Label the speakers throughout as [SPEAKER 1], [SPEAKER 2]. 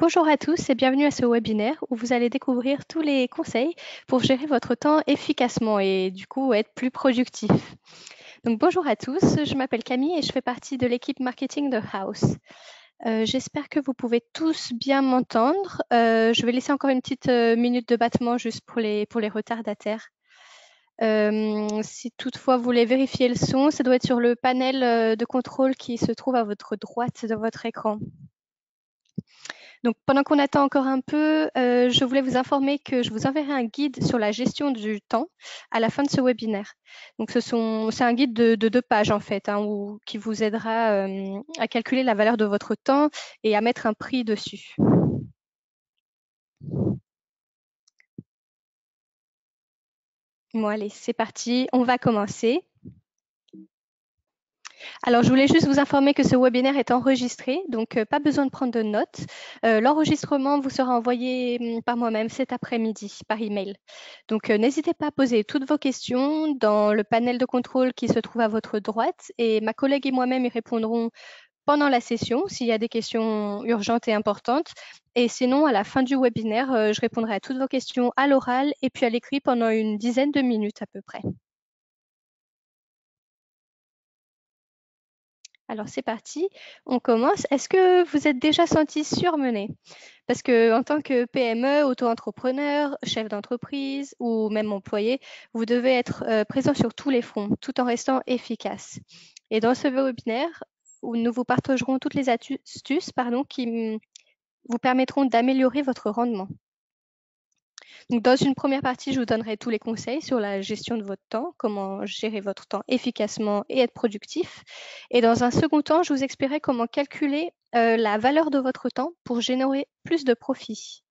[SPEAKER 1] Bonjour à tous et bienvenue à ce webinaire où vous allez découvrir tous les conseils pour gérer votre temps efficacement et du coup être plus productif. Donc bonjour à tous, je m'appelle Camille et je fais partie de l'équipe marketing de House. J'espère que vous pouvez tous bien m'entendre. Je vais laisser encore une petite minute de battement juste pour les retardataires. Si toutefois vous voulez vérifier le son, ça doit être sur le panel de contrôle qui se trouve à votre droite de votre écran. Donc, pendant qu'on attend encore un peu, je voulais vous informer que je vous enverrai un guide sur la gestion du temps à la fin de ce webinaire. Donc, c'est un guide de 2 pages en fait, qui vous aidera à calculer la valeur de votre temps et à mettre un prix dessus. Bon, allez, c'est parti, on va commencer. Alors, je voulais juste vous informer que ce webinaire est enregistré, donc pas besoin de prendre de notes. L'enregistrement vous sera envoyé par moi-même cet après-midi par email. Donc, n'hésitez pas à poser toutes vos questions dans le panel de contrôle qui se trouve à votre droite et ma collègue et moi-même y répondrons pendant la session s'il y a des questions urgentes et importantes. Et sinon, à la fin du webinaire, je répondrai à toutes vos questions à l'oral et puis à l'écrit pendant une dizaine de minutes à peu près. Alors c'est parti, on commence. Est-ce que vous êtes déjà senti surmené? Parce qu'en tant que PME, auto-entrepreneur, chef d'entreprise ou même employé, vous devez être présent sur tous les fronts, tout en restant efficace. Et dans ce webinaire, où nous vous partagerons toutes les astuces qui vous permettront d'améliorer votre rendement. Donc, dans une première partie, je vous donnerai tous les conseils sur la gestion de votre temps, comment gérer votre temps efficacement et être productif. Et dans un second temps, je vous expliquerai comment calculer la valeur de votre temps pour générer plus de profit.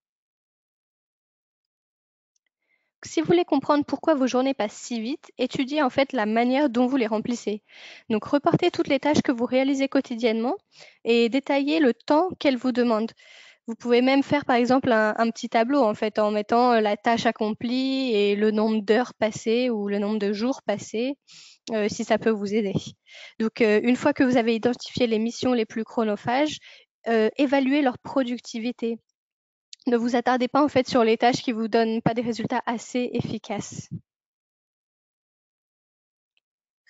[SPEAKER 1] Si vous voulez comprendre pourquoi vos journées passent si vite, étudiez en fait la manière dont vous les remplissez. Donc, reportez toutes les tâches que vous réalisez quotidiennement et détaillez le temps qu'elles vous demandent. Vous pouvez même faire, par exemple, un petit tableau en fait, en mettant la tâche accomplie et le nombre d'heures passées ou le nombre de jours passés, si ça peut vous aider. Donc, une fois que vous avez identifié les missions les plus chronophages, évaluez leur productivité. Ne vous attardez pas en fait sur les tâches qui ne vous donnent pas des résultats assez efficaces.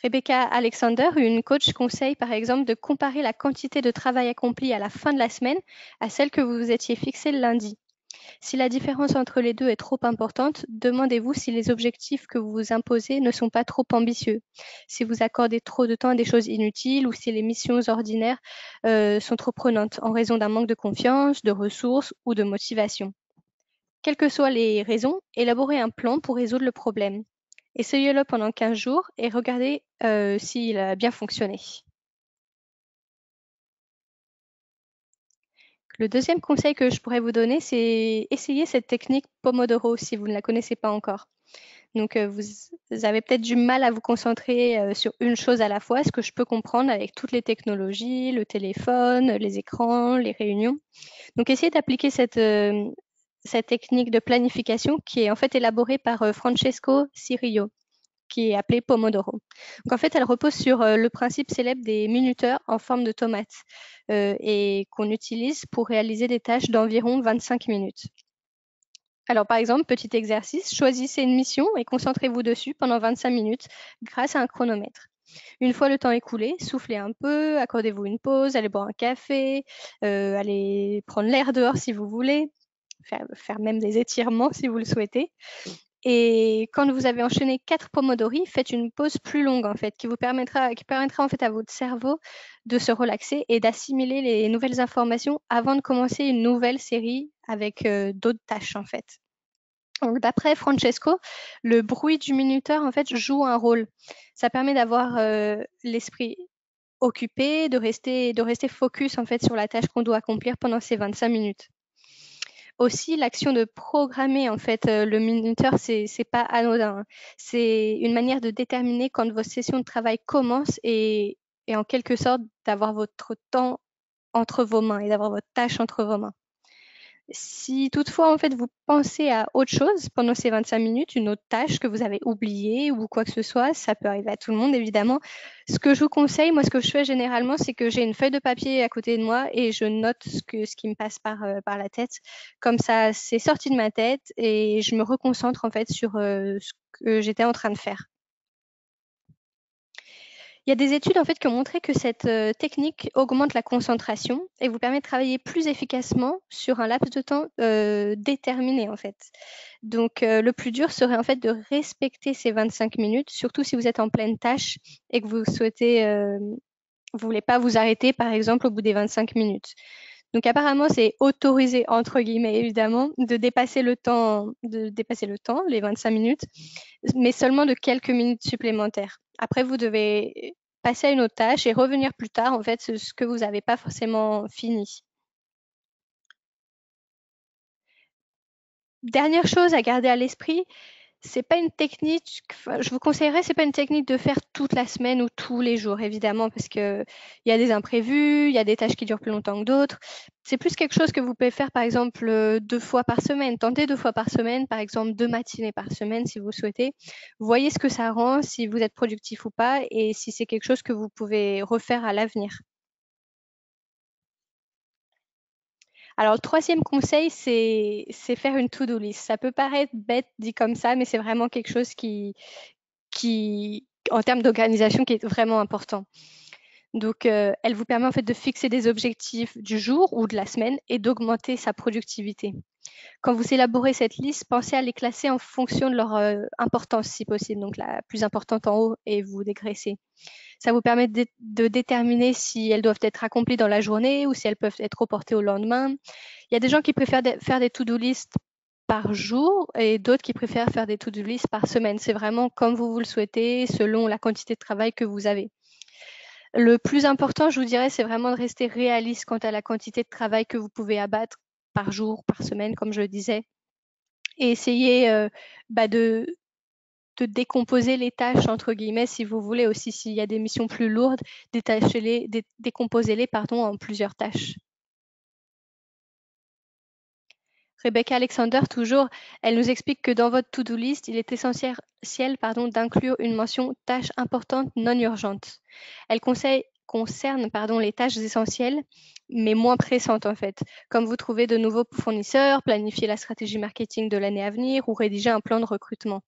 [SPEAKER 1] Rebecca Alexander, une coach, conseille par exemple de comparer la quantité de travail accompli à la fin de la semaine à celle que vous vous étiez fixée le lundi. Si la différence entre les deux est trop importante, demandez-vous si les objectifs que vous vous imposez ne sont pas trop ambitieux, si vous accordez trop de temps à des choses inutiles ou si les missions ordinaires sont trop prenantes en raison d'un manque de confiance, de ressources ou de motivation. Quelles que soient les raisons, élaborez un plan pour résoudre le problème. Essayez-le pendant 15 jours et regardez s'il a bien fonctionné. Le deuxième conseil que je pourrais vous donner, c'est essayer cette technique Pomodoro si vous ne la connaissez pas encore. Donc, vous avez peut-être du mal à vous concentrer sur une chose à la fois, ce que je peux comprendre avec toutes les technologies, le téléphone, les écrans, les réunions. Donc, essayez d'appliquer cette technique de planification qui est en fait élaborée par Francesco Cirillo, qui est appelée Pomodoro. Donc, en fait, elle repose sur le principe célèbre des minuteurs en forme de tomate et qu'on utilise pour réaliser des tâches d'environ 25 minutes. Alors, par exemple, petit exercice, choisissez une mission et concentrez-vous dessus pendant 25 minutes grâce à un chronomètre. Une fois le temps écoulé, soufflez un peu, accordez-vous une pause, allez boire un café, allez prendre l'air dehors si vous voulez, faire même des étirements si vous le souhaitez. Et quand vous avez enchaîné 4 pomodori, faites une pause plus longue en fait, qui permettra en fait à votre cerveau de se relaxer et d'assimiler les nouvelles informations avant de commencer une nouvelle série avec d'autres tâches en fait. Donc, d'après Francesco, le bruit du minuteur en fait joue un rôle. Ça permet d'avoir l'esprit occupé, de rester focus en fait sur la tâche qu'on doit accomplir pendant ces 25 minutes. Aussi, l'action de programmer en fait le minuteur, c'est pas anodin, hein. C'est une manière de déterminer quand votre session de travail commence et en quelque sorte d'avoir votre temps entre vos mains et d'avoir votre tâche entre vos mains. Si toutefois, en fait, vous pensez à autre chose pendant ces 25 minutes, une autre tâche que vous avez oubliée ou quoi que ce soit, ça peut arriver à tout le monde évidemment. Ce que je vous conseille, moi, ce que je fais généralement, c'est que j'ai une feuille de papier à côté de moi et je note ce qui me passe par la tête. Comme ça, c'est sorti de ma tête et je me reconcentre en fait sur ce que j'étais en train de faire. Il y a des études en fait qui ont montré que cette technique augmente la concentration et vous permet de travailler plus efficacement sur un laps de temps déterminé en fait. Donc le plus dur serait en fait de respecter ces 25 minutes, surtout si vous êtes en pleine tâche et que vous souhaitez, vous voulez pas vous arrêter par exemple au bout des 25 minutes. Donc apparemment, c'est autorisé entre guillemets évidemment de dépasser le temps, les 25 minutes, mais seulement de quelques minutes supplémentaires. Après, vous devez passer à une autre tâche et revenir plus tard, en fait, ce que vous n'avez pas forcément fini. Dernière chose à garder à l'esprit, c'est pas une technique, enfin, je vous conseillerais, c'est pas une technique de faire toute la semaine ou tous les jours, évidemment, parce que il y a des imprévus, il y a des tâches qui durent plus longtemps que d'autres. C'est plus quelque chose que vous pouvez faire, par exemple, 2 fois par semaine. Tentez 2 fois par semaine, par exemple 2 matinées par semaine, si vous souhaitez. Voyez ce que ça rend, si vous êtes productif ou pas, et si c'est quelque chose que vous pouvez refaire à l'avenir. Alors, le troisième conseil, c'est faire une to-do list. Ça peut paraître bête dit comme ça, mais c'est vraiment quelque chose en termes d'organisation, qui est vraiment important. Donc, elle vous permet en fait de fixer des objectifs du jour ou de la semaine et d'augmenter sa productivité. Quand vous élaborez cette liste, pensez à les classer en fonction de leur importance, si possible. Donc, la plus importante en haut et vous dégraissez. Ça vous permet de déterminer si elles doivent être accomplies dans la journée ou si elles peuvent être reportées au lendemain. Il y a des gens qui préfèrent faire des to-do list par jour et d'autres qui préfèrent faire des to-do list par semaine. C'est vraiment comme vous le souhaitez, selon la quantité de travail que vous avez. Le plus important, je vous dirais, c'est vraiment de rester réaliste quant à la quantité de travail que vous pouvez abattre par jour, par semaine, comme je le disais, et essayer de décomposer les tâches, entre guillemets, si vous voulez aussi, s'il y a des missions plus lourdes, décomposez-les en plusieurs tâches. Rebecca Alexander, toujours, elle nous explique que dans votre to-do list, il est essentiel d'inclure une mention tâches importantes non urgentes. Elle concerne les tâches essentielles, mais moins pressantes en fait, comme vous trouver de nouveaux fournisseurs, planifier la stratégie marketing de l'année à venir ou rédiger un plan de recrutement.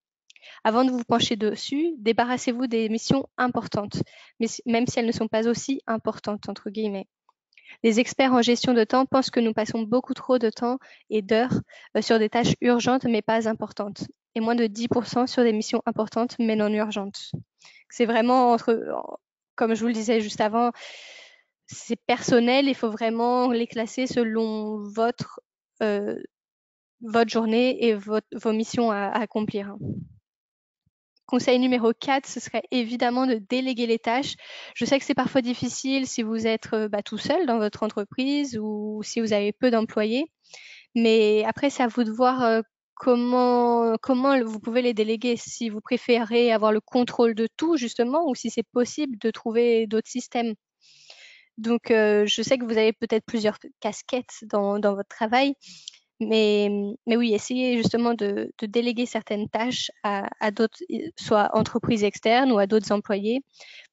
[SPEAKER 1] Avant de vous pencher dessus, débarrassez-vous des missions importantes, mais même si elles ne sont pas aussi importantes, entre guillemets. Les experts en gestion de temps pensent que nous passons beaucoup trop de temps et d'heures sur des tâches urgentes mais pas importantes, et moins de 10% sur des missions importantes mais non urgentes. C'est vraiment comme je vous le disais juste avant, c'est personnel, il faut vraiment les classer selon euh, votre journée et vos missions à accomplir. Conseil numéro 4, ce serait évidemment de déléguer les tâches. Je sais que c'est parfois difficile si vous êtes tout seul dans votre entreprise ou si vous avez peu d'employés. Mais après, c'est à vous de voir comment vous pouvez les déléguer. Si vous préférez avoir le contrôle de tout, justement, ou si c'est possible de trouver d'autres systèmes. Donc, je sais que vous avez peut-être plusieurs casquettes dans votre travail. Mais oui, essayez justement de déléguer certaines tâches à d'autres, soit entreprises externes ou à d'autres employés,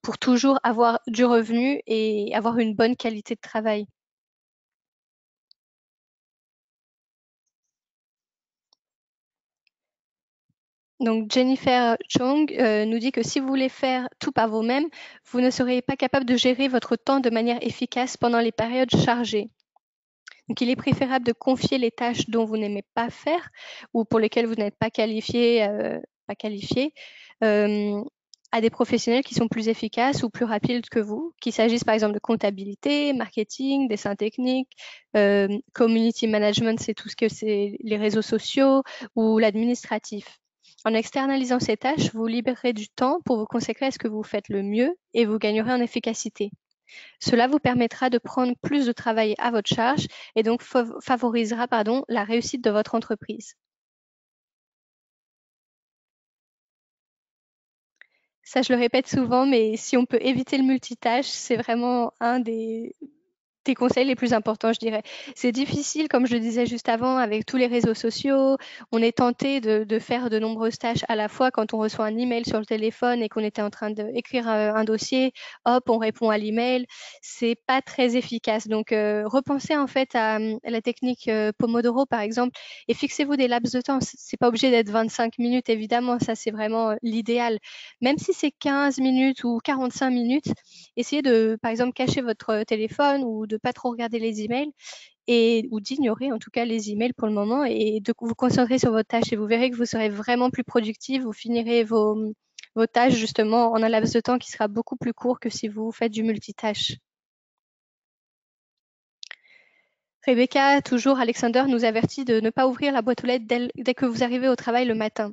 [SPEAKER 1] pour toujours avoir du revenu et avoir une bonne qualité de travail. Donc Jennifer Chong nous dit que si vous voulez faire tout par vous-même, vous ne serez pas capable de gérer votre temps de manière efficace pendant les périodes chargées. Donc il est préférable de confier les tâches dont vous n'aimez pas faire ou pour lesquelles vous n'êtes pas qualifié, à des professionnels qui sont plus efficaces ou plus rapides que vous, qu'il s'agisse par exemple de comptabilité, marketing, dessin technique, community management, c'est tout ce que c'est les réseaux sociaux ou l'administratif. En externalisant ces tâches, vous libérerez du temps pour vous consacrer à ce que vous faites le mieux et vous gagnerez en efficacité. Cela vous permettra de prendre plus de travail à votre charge et donc favorisera la réussite de votre entreprise. Ça, je le répète souvent, mais si on peut éviter le multitâche, c'est vraiment un des des conseils les plus importants, je dirais. C'est difficile, comme je le disais juste avant, avec tous les réseaux sociaux. On est tenté de faire de nombreuses tâches à la fois quand on reçoit un email sur le téléphone et qu'on était en train d'écrire un dossier. Hop, on répond à l'email. C'est pas très efficace. Donc, repensez en fait à la technique Pomodoro, par exemple, et fixez-vous des laps de temps. C'est pas obligé d'être 25 minutes, évidemment. Ça, c'est vraiment l'idéal. Même si c'est 15 minutes ou 45 minutes, essayez de, par exemple, cacher votre téléphone ou de pas trop regarder les emails ou d'ignorer en tout cas les emails pour le moment et de vous concentrer sur votre tâche et vous verrez que vous serez vraiment plus productif, vous finirez vos tâches justement en un laps de temps qui sera beaucoup plus court que si vous faites du multitâche. Rebecca, toujours Alexander, nous avertit de ne pas ouvrir la boîte aux lettres dès que vous arrivez au travail le matin.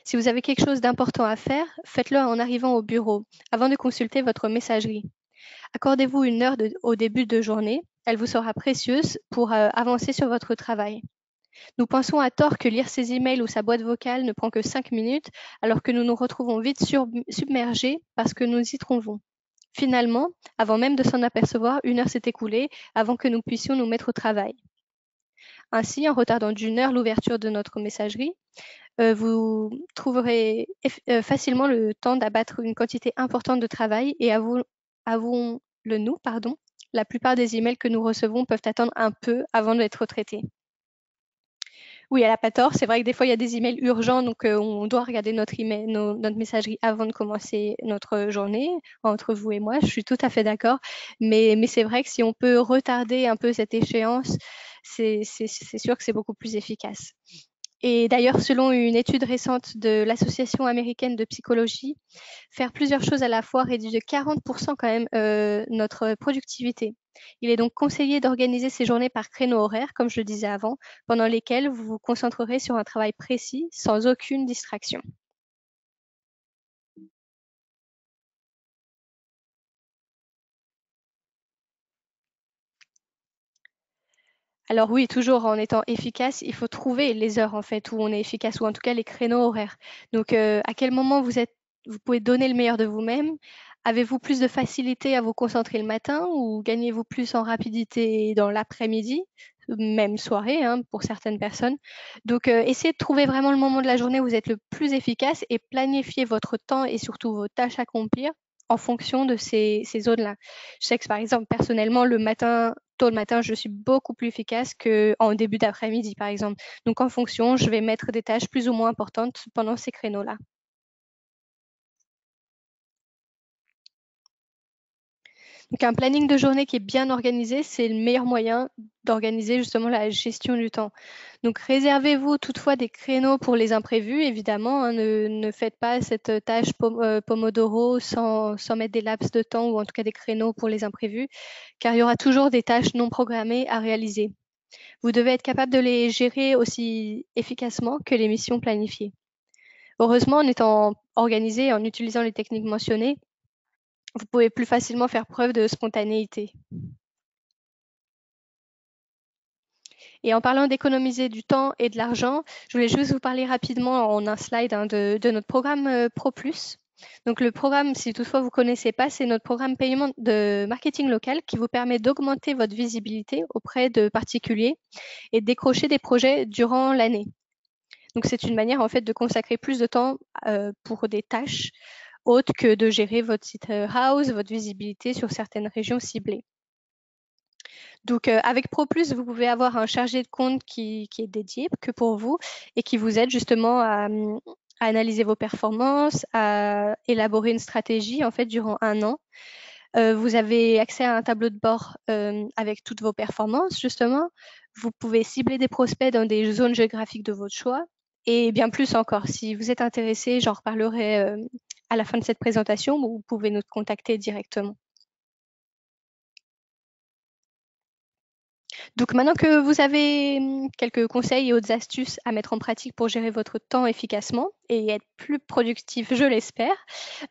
[SPEAKER 1] Si vous avez quelque chose d'important à faire, faites-le en arrivant au bureau, avant de consulter votre messagerie. Accordez-vous une heure au début de journée, elle vous sera précieuse pour avancer sur votre travail. Nous pensons à tort que lire ses emails ou sa boîte vocale ne prend que 5 minutes, alors que nous nous retrouvons vite submergés parce que nous y trouvons. Finalement, avant même de s'en apercevoir, une heure s'est écoulée avant que nous puissions nous mettre au travail. Ainsi, en retardant d'une heure l'ouverture de notre messagerie, vous trouverez facilement le temps d'abattre une quantité importante de travail et avouons-le nous, la plupart des emails que nous recevons peuvent attendre un peu avant d'être traités. Oui, elle n'a pas tort. C'est vrai que des fois, il y a des emails urgents, donc on doit regarder notre messagerie avant de commencer notre journée, entre vous et moi. Je suis tout à fait d'accord. Mais c'est vrai que si on peut retarder un peu cette échéance, c'est sûr que c'est beaucoup plus efficace. Et d'ailleurs, selon une étude récente de l'Association américaine de psychologie, faire plusieurs choses à la fois réduit de 40% quand même notre productivité. Il est donc conseillé d'organiser ces journées par créneaux horaires, comme je le disais avant, pendant lesquels vous vous concentrerez sur un travail précis sans aucune distraction. Alors oui, toujours en étant efficace, il faut trouver les heures en fait où on est efficace ou en tout cas les créneaux horaires. Donc à quel moment vous pouvez donner le meilleur de vous-même? Avez-vous plus de facilité à vous concentrer le matin ou gagnez-vous plus en rapidité dans l'après-midi, même soirée hein, pour certaines personnes? Donc essayez de trouver vraiment le moment de la journée où vous êtes le plus efficace et planifiez votre temps et surtout vos tâches à accomplir en fonction de ces zones-là. Je sais que par exemple, personnellement, tôt le matin, je suis beaucoup plus efficace qu'en début d'après-midi, par exemple. Donc, en fonction, je vais mettre des tâches plus ou moins importantes pendant ces créneaux-là. Donc, un planning de journée qui est bien organisé, c'est le meilleur moyen d'organiser justement la gestion du temps. Donc, réservez-vous toutefois des créneaux pour les imprévus, évidemment. Hein, ne faites pas cette tâche Pomodoro sans mettre des laps de temps ou en tout cas des créneaux pour les imprévus, car il y aura toujours des tâches non programmées à réaliser. Vous devez être capable de les gérer aussi efficacement que les missions planifiées. Heureusement, en étant organisé et en utilisant les techniques mentionnées, vous pouvez plus facilement faire preuve de spontanéité. Et en parlant d'économiser du temps et de l'argent, je voulais juste vous parler rapidement en un slide hein, de notre programme Pro Plus. Donc le programme, si toutefois vous ne connaissez pas, c'est notre programme paiement de marketing local qui vous permet d'augmenter votre visibilité auprès de particuliers et de décrocher des projets durant l'année. Donc c'est une manière en fait de consacrer plus de temps pour des tâches autres que de gérer votre site house, votre visibilité sur certaines régions ciblées. Donc avec ProPlus, vous pouvez avoir un chargé de compte qui est dédié que pour vous et qui vous aide justement à analyser vos performances, à élaborer une stratégie en fait durant un an. Vous avez accès à un tableau de bord avec toutes vos performances justement. Vous pouvez cibler des prospects dans des zones géographiques de votre choix et bien plus encore. Si vous êtes intéressé, j'en reparlerai à la fin de cette présentation, vous pouvez nous contacter directement. Donc maintenant que vous avez quelques conseils et autres astuces à mettre en pratique pour gérer votre temps efficacement et être plus productif, je l'espère,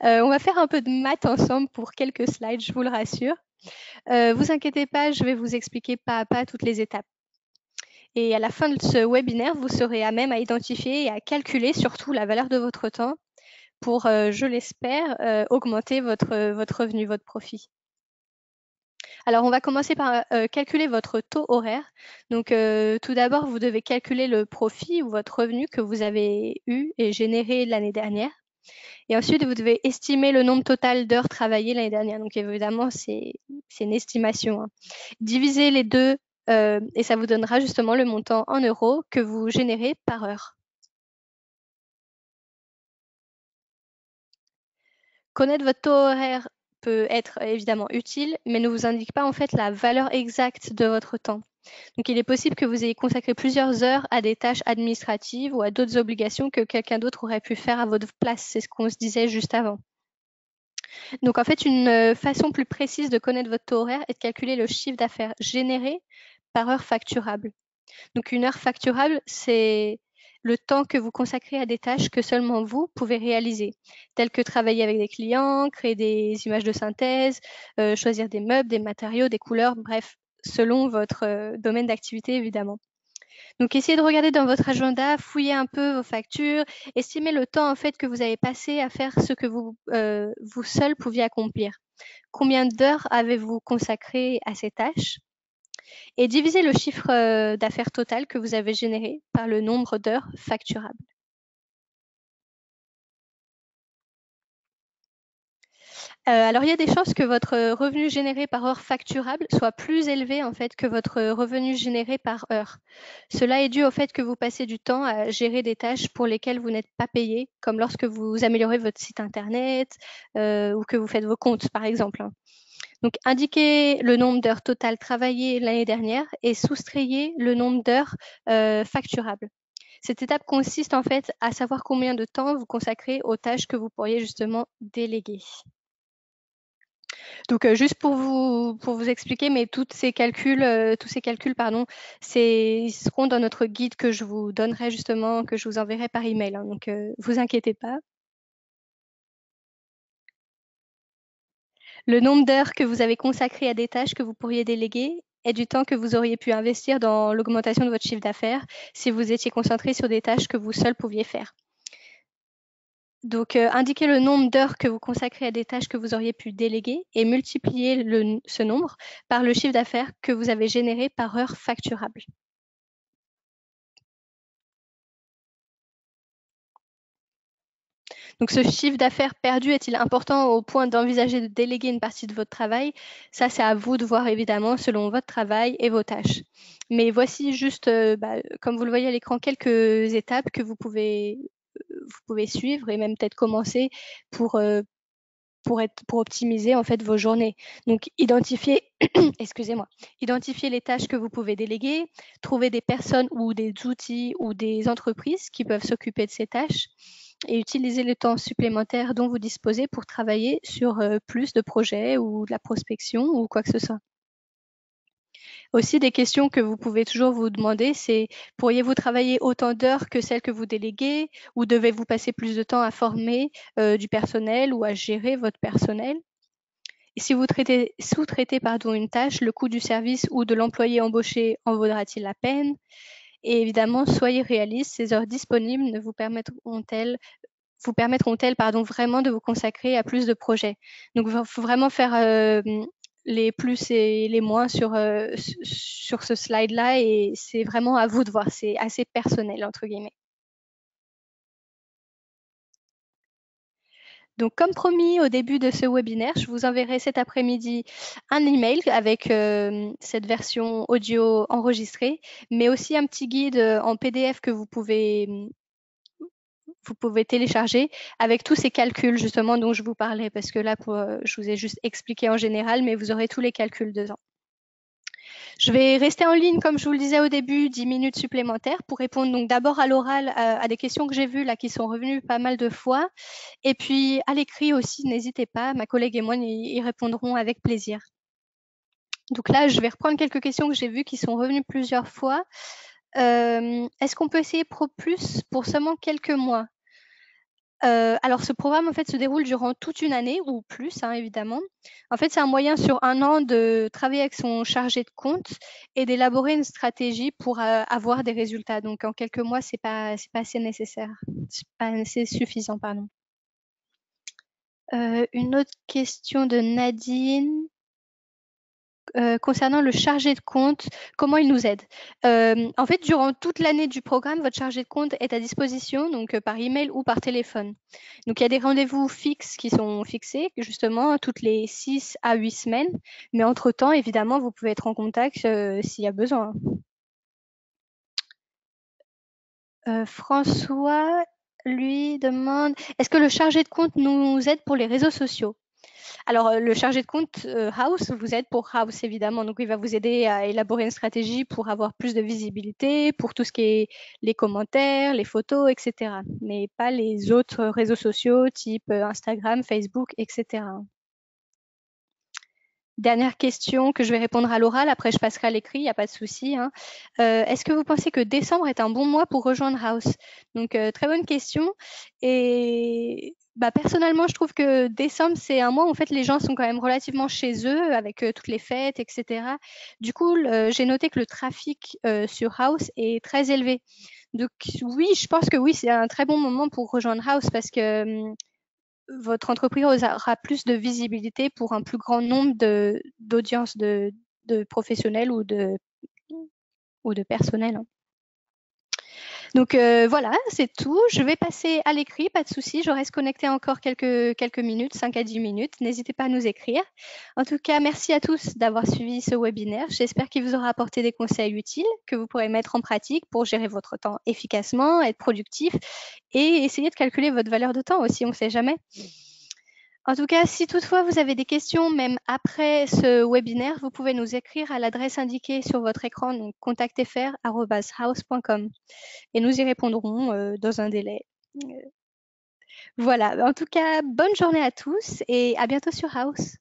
[SPEAKER 1] on va faire un peu de maths ensemble pour quelques slides, je vous le rassure. Vous inquiétez pas, je vais vous expliquer pas à pas toutes les étapes. Et à la fin de ce webinaire, vous serez à même à identifier et à calculer surtout la valeur de votre temps pour, je l'espère, augmenter votre revenu, votre profit. Alors, on va commencer par calculer votre taux horaire. Donc, tout d'abord, vous devez calculer le profit ou votre revenu que vous avez eu et généré l'année dernière. Et ensuite, vous devez estimer le nombre total d'heures travaillées l'année dernière. Donc, évidemment, c'est une estimation, hein. Divisez les deux et ça vous donnera justement le montant en euros que vous générez par heure. Connaître votre taux horaire peut être évidemment utile, mais ne vous indique pas en fait la valeur exacte de votre temps. Donc, il est possible que vous ayez consacré plusieurs heures à des tâches administratives ou à d'autres obligations que quelqu'un d'autre aurait pu faire à votre place. C'est ce qu'on se disait juste avant. Donc, en fait, une façon plus précise de connaître votre taux horaire est de calculer le chiffre d'affaires généré par heure facturable. Donc, une heure facturable, c'est le temps que vous consacrez à des tâches que seulement vous pouvez réaliser, telles que travailler avec des clients, créer des images de synthèse, choisir des meubles, des matériaux, des couleurs, bref, selon votre domaine d'activité, évidemment. Donc, essayez de regarder dans votre agenda, fouiller un peu vos factures, estimer le temps en fait que vous avez passé à faire ce que vous seul pouviez accomplir. Combien d'heures avez-vous consacré à ces tâches? Et divisez le chiffre d'affaires total que vous avez généré par le nombre d'heures facturables. Alors, il y a des chances que votre revenu généré par heure facturable soit plus élevé en fait que votre revenu généré par heure. Cela est dû au fait que vous passez du temps à gérer des tâches pour lesquelles vous n'êtes pas payé, comme lorsque vous améliorez votre site internet ou que vous faites vos comptes, par exemple, hein. Donc, indiquez le nombre d'heures totales travaillées l'année dernière et soustrayez le nombre d'heures facturables. Cette étape consiste en fait à savoir combien de temps vous consacrez aux tâches que vous pourriez justement déléguer. Donc, juste pour vous expliquer, mais tous ces calculs, pardon, ils seront dans notre guide que je vous donnerai justement, que je vous enverrai par email, hein, donc vous inquiétez pas. Le nombre d'heures que vous avez consacré à des tâches que vous pourriez déléguer est du temps que vous auriez pu investir dans l'augmentation de votre chiffre d'affaires si vous étiez concentré sur des tâches que vous seul pouviez faire. Donc, indiquez le nombre d'heures que vous consacrez à des tâches que vous auriez pu déléguer et multipliez ce nombre par le chiffre d'affaires que vous avez généré par heure facturable. Donc, ce chiffre d'affaires perdu est-il important au point d'envisager de déléguer une partie de votre travail? Ça, c'est à vous de voir évidemment selon votre travail et vos tâches. Mais voici juste, comme vous le voyez à l'écran, quelques étapes que vous pouvez suivre et même peut-être commencer pour, pour optimiser en fait vos journées. Donc, identifier, excusez-moi, identifier les tâches que vous pouvez déléguer, trouver des personnes ou des outils ou des entreprises qui peuvent s'occuper de ces tâches et utiliser le temps supplémentaire dont vous disposez pour travailler sur plus de projets ou de la prospection ou quoi que ce soit. Aussi, des questions que vous pouvez toujours vous demander, c'est pourriez-vous travailler autant d'heures que celles que vous déléguez ou devez-vous passer plus de temps à former du personnel ou à gérer votre personnel? Et si vous sous-traitez une tâche, le coût du service ou de l'employé embauché en vaudra-t-il la peine? Et évidemment, soyez réaliste, ces heures disponibles ne vous permettront-elles vraiment de vous consacrer à plus de projets? Donc, il faut vraiment faire les plus et les moins sur ce slide-là et c'est vraiment à vous de voir. C'est assez personnel, entre guillemets. Donc, comme promis au début de ce webinaire, je vous enverrai cet après-midi un email avec cette version audio enregistrée, mais aussi un petit guide en PDF que vous pouvez télécharger avec tous ces calculs justement dont je vous parlais, parce que là, je vous ai juste expliqué en général, mais vous aurez tous les calculs dedans. Je vais rester en ligne, comme je vous le disais au début, 10 minutes supplémentaires pour répondre donc d'abord à l'oral à des questions que j'ai vues là qui sont revenues pas mal de fois. Et puis à l'écrit aussi, n'hésitez pas, ma collègue et moi y répondrons avec plaisir. Donc là, je vais reprendre quelques questions que j'ai vues qui sont revenues plusieurs fois. Est-ce qu'on peut essayer Pro Plus pour seulement quelques mois? Alors ce programme en fait se déroule durant toute une année ou plus, hein, évidemment. En fait, c'est un moyen sur 1 an de travailler avec son chargé de compte et d'élaborer une stratégie pour, avoir des résultats. Donc en quelques mois, c'est pas assez nécessaire. C'est pas assez suffisant, pardon. Une autre question de Nadine. concernant le chargé de compte, comment il nous aide. En fait, durant toute l'année du programme, votre chargé de compte est à disposition, donc par email ou par téléphone. Donc, il y a des rendez-vous fixes qui sont fixés, justement, toutes les 6 à 8 semaines. Mais entre-temps, évidemment, vous pouvez être en contact s'il y a besoin. François lui demande, est-ce que le chargé de compte nous aide pour les réseaux sociaux? Alors, le chargé de compte House vous aide pour House, évidemment. Donc, il va vous aider à élaborer une stratégie pour avoir plus de visibilité, pour tout ce qui est les commentaires, les photos, etc. Mais pas les autres réseaux sociaux type Instagram, Facebook, etc. Dernière question que je vais répondre à l'oral, après je passerai à l'écrit, il n'y a pas de souci. Hein. Est-ce que vous pensez que décembre est un bon mois pour rejoindre House? Donc, très bonne question. Et personnellement, je trouve que décembre, c'est un mois où en fait, les gens sont quand même relativement chez eux avec toutes les fêtes, etc. Du coup, j'ai noté que le trafic sur House est très élevé. Donc oui, je pense que oui, c'est un très bon moment pour rejoindre House parce que votre entreprise aura plus de visibilité pour un plus grand nombre d'audiences de professionnels ou de personnel. Hein. Donc voilà, c'est tout. Je vais passer à l'écrit, pas de souci. Je reste connectée encore quelques minutes, 5 à 10 minutes. N'hésitez pas à nous écrire. En tout cas, merci à tous d'avoir suivi ce webinaire. J'espère qu'il vous aura apporté des conseils utiles que vous pourrez mettre en pratique pour gérer votre temps efficacement, être productif et essayer de calculer votre valeur de temps aussi, on ne sait jamais. En tout cas, si toutefois vous avez des questions, même après ce webinaire, vous pouvez nous écrire à l'adresse indiquée sur votre écran, donc contactfr@house.com, et nous y répondrons dans un délai. Voilà, en tout cas, bonne journée à tous et à bientôt sur House.